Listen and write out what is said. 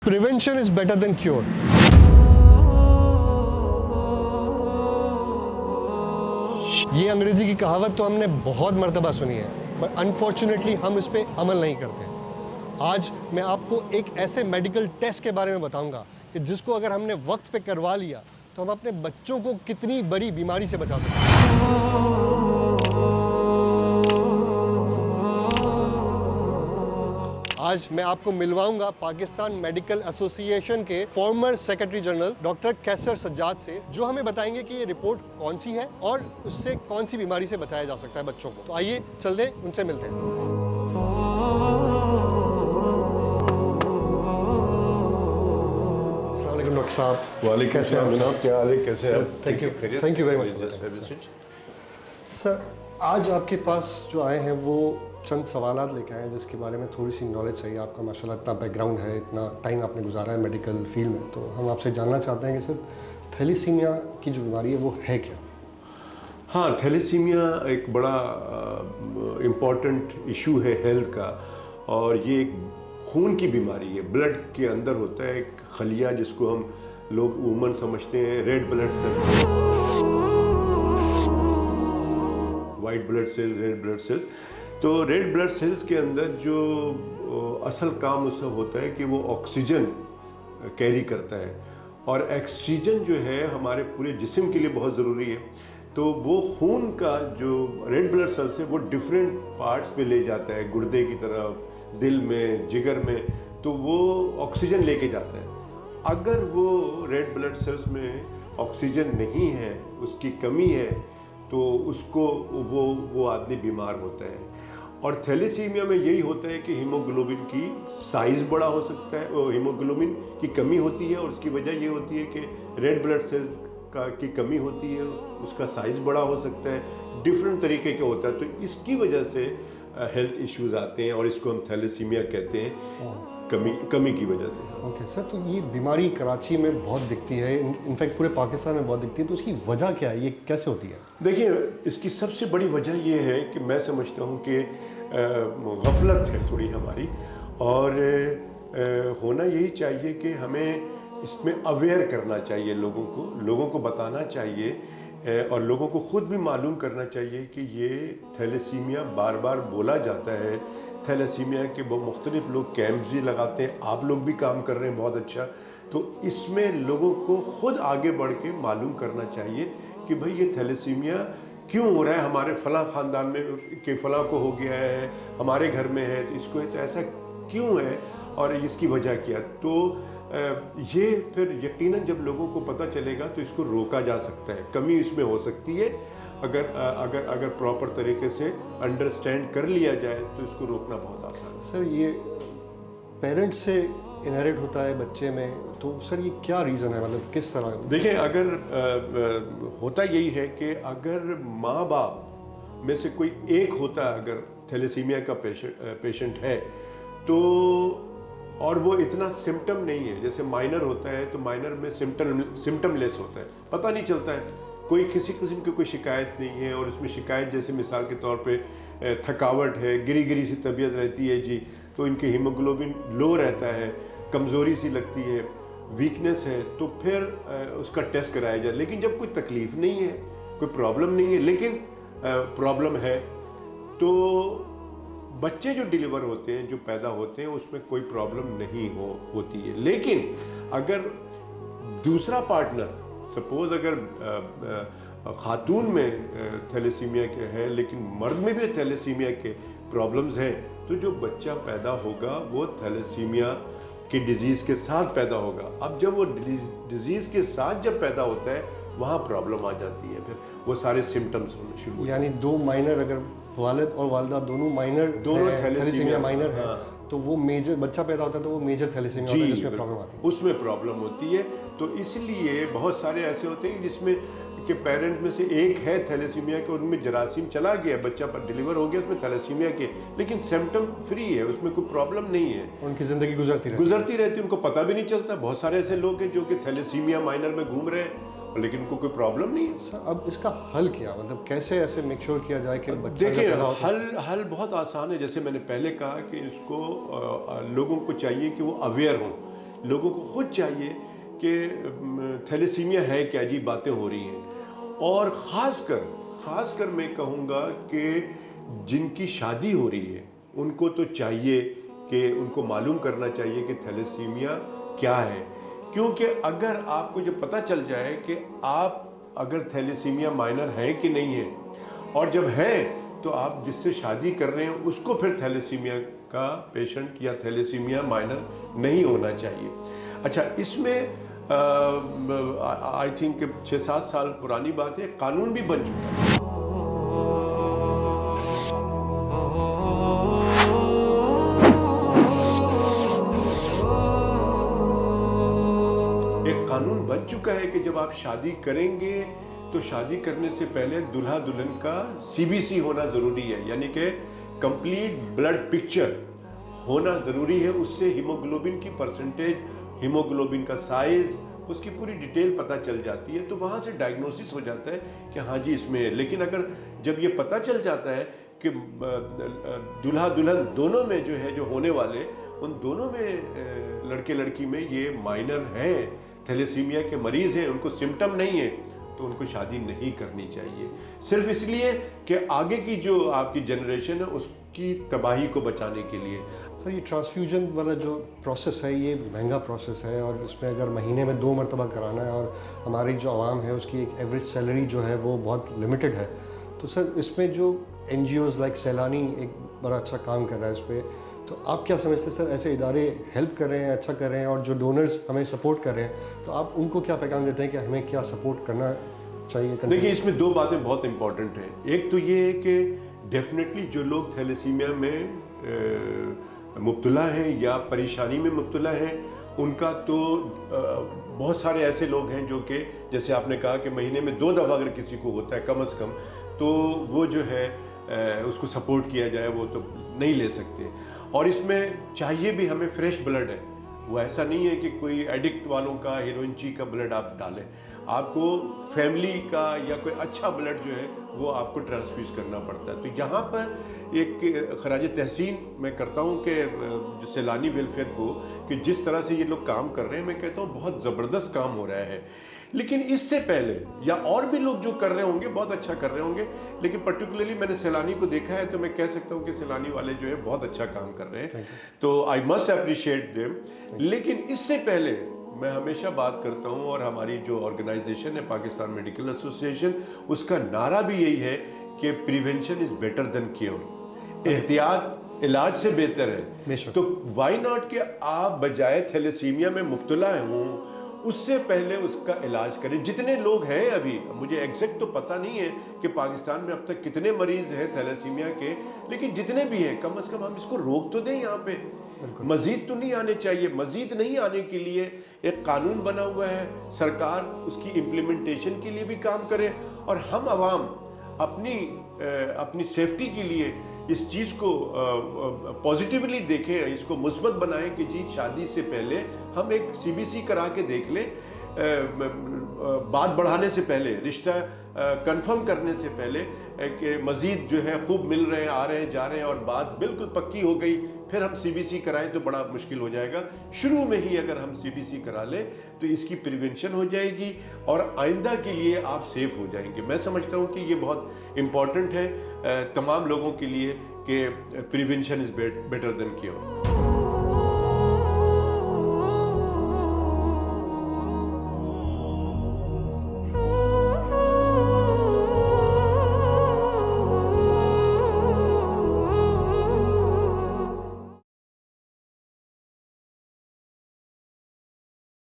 Prevention is better than cure. ये अंग्रेजी की कहावत तो हमने बहुत मर्तबा सुनी है, बट अनफॉर्चुनेटली हम इस पे अमल नहीं करते। आज मैं आपको एक ऐसे मेडिकल टेस्ट के बारे में बताऊंगा कि जिसको अगर हमने वक्त पे करवा लिया तो हम अपने बच्चों को कितनी बड़ी बीमारी से बचा सकते हैं। आज मैं आपको मिलवाऊंगा पाकिस्तान मेडिकल एसोसिएशन के फॉर्मर सेक्रेटरी जनरल डॉक्टर कैसर सज्जाद से, जो हमें बताएंगे कि ये रिपोर्ट कौन सी है और उससे कौन सी बीमारी से बचाया जा सकता है बच्चों को। तो आइए चलते उनसे मिलते हैं। अस्सलाम वालेकुम डॉक्टर साहब। वालेकुम कैसे हैं आप? जनाब, क्या हाल है, कैसे हैं आप? Thank you very much sir. आज आपके पास जो आए हैं वो चंद सवालात लेके आए हैं जिसके बारे में थोड़ी सी नॉलेज चाहिए। आपका माशाल्लाह इतना बैकग्राउंड है, इतना टाइम आपने गुजारा है मेडिकल फील्ड में, तो हम आपसे जानना चाहते हैं कि सर थैलीसीमिया की जो बीमारी है वो है क्या? हाँ, थैलेसीमिया एक बड़ा इम्पॉर्टेंट इशू है हेल्थ का, और ये एक खून की बीमारी है। ब्लड के अंदर होता है एक खलिया जिसको हम लोग उमूमन समझते हैं red blood cells, white blood cells, red blood cells. तो रेड ब्लड सेल्स के अंदर जो असल काम उसका होता है कि वो ऑक्सीजन कैरी करता है, और ऑक्सीजन जो है हमारे पूरे जिस्म के लिए बहुत ज़रूरी है। तो वो खून का जो रेड ब्लड सेल्स है वो डिफरेंट पार्ट्स पे ले जाता है, गुर्दे की तरफ, दिल में, जिगर में, तो वो ऑक्सीजन लेके जाता है। अगर वो रेड ब्लड सेल्स में ऑक्सीजन नहीं है, उसकी कमी है, तो उसको वो आदमी बीमार होता है। और थैलेसीमिया में यही होता है कि हीमोग्लोबिन की साइज़ बड़ा हो सकता है, वो हीमोग्लोबिन की कमी होती है, और उसकी वजह ये होती है कि रेड ब्लड सेल की कमी होती है, उसका साइज़ बड़ा हो सकता है, डिफरेंट तरीके का होता है। तो इसकी वजह से हेल्थ इश्यूज आते हैं, और इसको हम थैलेसीमिया कहते हैं, कमी की वजह से। ओके सर, तो ये बीमारी कराची में बहुत दिखती है, इनफैक्ट पूरे पाकिस्तान में बहुत दिखती है, तो उसकी वजह क्या है, ये कैसे होती है? देखिए, इसकी सबसे बड़ी वजह ये है कि मैं समझता हूँ कि गफलत है थोड़ी हमारी, और होना यही चाहिए कि हमें इसमें अवेयर करना चाहिए, लोगों को बताना चाहिए, और लोगों को ख़ुद भी मालूम करना चाहिए कि ये थैलेसीमिया बार बार बोला जाता है। थैलेसीमिया के बहुत मुख्तलिफ लोग कैंप्स भी लगाते हैं, आप लोग भी काम कर रहे हैं बहुत अच्छा। तो इसमें लोगों को ख़ुद आगे बढ़ के मालूम करना चाहिए कि भाई ये थैलेसीमिया क्यों हो रहा है, हमारे फ़लाँ ख़ानदान में के फ़लाँ को हो गया है, हमारे घर में है, तो इसको तो ऐसा क्यों है और इसकी वजह क्या। तो ये फिर यकीनन जब लोगों को पता चलेगा तो इसको रोका जा सकता है, कमी इसमें हो सकती है। अगर प्रॉपर तरीके से अंडरस्टैंड कर लिया जाए तो इसको रोकना बहुत आसान है। सर ये पेरेंट्स से इनहेरिट होता है बच्चे में, तो सर ये क्या रीज़न है, मतलब किस तरह? देखिए, अगर होता यही है कि अगर माँ बाप में से कोई एक होता है अगर थैलेसीमिया का पेशेंट है, तो और वो इतना सिम्टम नहीं है, जैसे माइनर होता है तो माइनर में सिम्टम लेस होता है, पता नहीं चलता है, कोई किसी किस्म की कोई शिकायत नहीं है, और उसमें शिकायत जैसे मिसाल के तौर पे थकावट है, गिरी सी तबीयत रहती है जी, तो इनके हीमोग्लोबिन लो रहता है, कमज़ोरी सी लगती है, वीकनेस है, तो फिर उसका टेस्ट कराया जाए। लेकिन जब कोई तकलीफ़ नहीं है, कोई प्रॉब्लम नहीं है, लेकिन प्रॉब्लम है, तो बच्चे जो डिलीवर होते हैं, जो पैदा होते हैं, उसमें कोई प्रॉब्लम नहीं होती है। लेकिन अगर दूसरा पार्टनर, सपोज अगर खातून में थैलेसीमिया के है लेकिन मर्द में भी थैलेसीमिया के प्रॉब्लम्स हैं, तो जो बच्चा पैदा होगा वो थैलेसीमिया की डिज़ीज़ के साथ पैदा होगा। अब जब वो डिज़ीज़ के साथ जब पैदा होता है, वहाँ प्रॉब्लम आ जाती है, फिर वो सारे सिम्टम्स होने शुरू। यानी दो माइनर, अगर वालिद और वालिदा दोनों थैलेसीमिया माइनर है, तो वो मेजर बच्चा पैदा होता है तो वो मेजर थैलेसीमिया होता है जिसमें प्रॉब्लम आती है, उसमें प्रॉब्लम होती है। तो इसलिए बहुत सारे ऐसे होते हैं जिसमें कि पेरेंट में से एक है थैलेसीमिया के, उनमें जरासीम चला गया, बच्चा पर डिलीवर हो गया उसमें थैलेसीमिया के, लेकिन सिम्टम फ्री है, उसमें कोई प्रॉब्लम नहीं है, उनकी ज़िंदगी गुजरती रहती है, उनको पता भी नहीं चलता। बहुत सारे ऐसे लोग हैं जो कि थैलेसीमिया माइनर में घूम रहे हैं, लेकिन उनको कोई प्रॉब्लम नहीं है। सर अब इसका हल क्या, मतलब कैसे ऐसे मेक श्योर किया जाए कि बच्चा देखिए, हल बहुत आसान है। जैसे मैंने पहले कहा कि इसको लोगों को चाहिए कि वो अवेयर हों लोगों को खुद चाहिए कि थैलेसीमिया है क्या, अजीब बातें हो रही हैं। और ख़ासकर मैं कहूँगा कि जिनकी शादी हो रही है उनको तो चाहिए कि उनको मालूम करना चाहिए कि थैलेसीमिया क्या है, क्योंकि अगर आपको जब पता चल जाए कि आप अगर थैलेसीमिया माइनर हैं कि नहीं है, और जब है तो आप जिससे शादी कर रहे हैं उसको फिर थैलेसीमिया का पेशेंट या थैलेसीमिया माइनर नहीं होना चाहिए। अच्छा, इसमें आई थिंक 6-7 साल पुरानी बात है, कानून भी बन चुका है। एक कानून बन चुका है कि जब आप शादी करेंगे तो शादी करने से पहले दूल्हा दुल्हन का सीबीसी होना ज़रूरी है, यानी कि कंप्लीट ब्लड पिक्चर होना ज़रूरी है। उससे हीमोग्लोबिन की परसेंटेज, हीमोग्लोबिन का साइज़, उसकी पूरी डिटेल पता चल जाती है, तो वहाँ से डायग्नोसिस हो जाता है कि हाँ जी इसमें है। लेकिन अगर जब ये पता चल जाता है कि दूल्हा दुल्हन दोनों में जो है, जो होने वाले उन दोनों में लड़के लड़की में ये माइनर है, थैलेसीमिया के मरीज़ हैं, उनको सिम्टम नहीं है, तो उनको शादी नहीं करनी चाहिए, सिर्फ इसलिए कि आगे की जो आपकी जनरेशन है उसकी तबाही को बचाने के लिए। सर, ये ट्रांसफ्यूजन वाला जो प्रोसेस है ये महंगा प्रोसेस है, और इसमें अगर महीने में 2 मरतबा कराना है और हमारी जो आवाम है उसकी एक एवरेज सैलरी जो है वो बहुत लिमिटेड है, तो सर इसमें जो NGOs लाइक सैलानी एक बड़ा अच्छा काम कर रहा है इस पर, तो आप क्या समझते हैं सर, ऐसे इदारे हेल्प कर रहे हैं, अच्छा कर रहे हैं, और जो डोनर्स हमें सपोर्ट कर रहे हैं, तो आप उनको क्या पैगाम देते हैं कि हमें क्या सपोर्ट करना चाहिए? देखिए, इसमें 2 बातें बहुत इंपॉर्टेंट हैं। एक तो ये है कि डेफिनेटली जो लोग थैलेसीमिया में मुब्तला हैं या परेशानी में मुब्तला हैं, उनका तो बहुत सारे ऐसे लोग हैं जो कि जैसे आपने कहा कि महीने में 2 दफ़ा अगर किसी को होता है कम से कम, तो वो जो है उसको सपोर्ट किया जाए, वो तो नहीं ले सकते। और इसमें चाहिए भी हमें फ्रेश ब्लड है, वो ऐसा नहीं है कि कोई एडिक्ट वालों का, हीरोइनची का ब्लड आप डालें, आपको फैमिली का या कोई अच्छा ब्लड जो है वो आपको ट्रांसफ्यूज करना पड़ता है। तो यहाँ पर एक खराज तहसीन मैं करता हूँ कि सैलानी वेलफेयर को, कि जिस तरह से ये लोग काम कर रहे हैं, मैं कहता हूँ बहुत ज़बरदस्त काम हो रहा है। लेकिन इससे पहले या और भी लोग जो कर रहे होंगे बहुत अच्छा कर रहे होंगे, लेकिन पर्टिकुलरली मैंने सैलानी को देखा है, तो मैं कह सकता हूँ कि सैलानी वाले जो है बहुत अच्छा काम कर रहे हैं, तो आई मस्ट अप्रिशिएट देम। लेकिन इससे पहले मैं हमेशा बात करता हूँ, और हमारी जो ऑर्गेनाइजेशन है पाकिस्तान मेडिकल एसोसिएशन, उसका नारा भी यही है कि prevention is better than cure, एहतियात इलाज से बेहतर है। तो वाई नॉट कि आप बजाय थैलेसीमिया में मुब्तला हों उससे पहले उसका इलाज करें। जितने लोग हैं, अभी मुझे एग्जैक्ट तो पता नहीं है कि पाकिस्तान में अब तक कितने मरीज़ हैं थैलेसीमिया के, लेकिन जितने भी हैं कम से कम हम इसको रोक तो दें। यहाँ पे मज़ीद तो नहीं आने चाहिए। मज़ीद नहीं आने के लिए एक कानून बना हुआ है, सरकार उसकी इम्प्लीमेंटेशन के लिए भी काम करे, और हम आवाम अपनी सेफ्टी के लिए इस चीज़ को पॉजिटिवली देखें, इसको मुस्बत बनाएं कि जी शादी से पहले हम एक CBC करा के देख लें, बात बढ़ाने से पहले, रिश्ता कंफर्म करने से पहले कि मज़ीद जो है खूब मिल रहे हैं, आ रहे हैं, जा रहे हैं, और बात बिल्कुल पक्की हो गई, फिर हम CBC कराएं तो बड़ा मुश्किल हो जाएगा। शुरू में ही अगर हम CBC करा लें तो इसकी प्रिवेंशन हो जाएगी और आइंदा के लिए आप सेफ हो जाएंगे। मैं समझता हूँ कि ये बहुत इम्पॉर्टेंट है तमाम लोगों के लिए कि prevention is better than cure.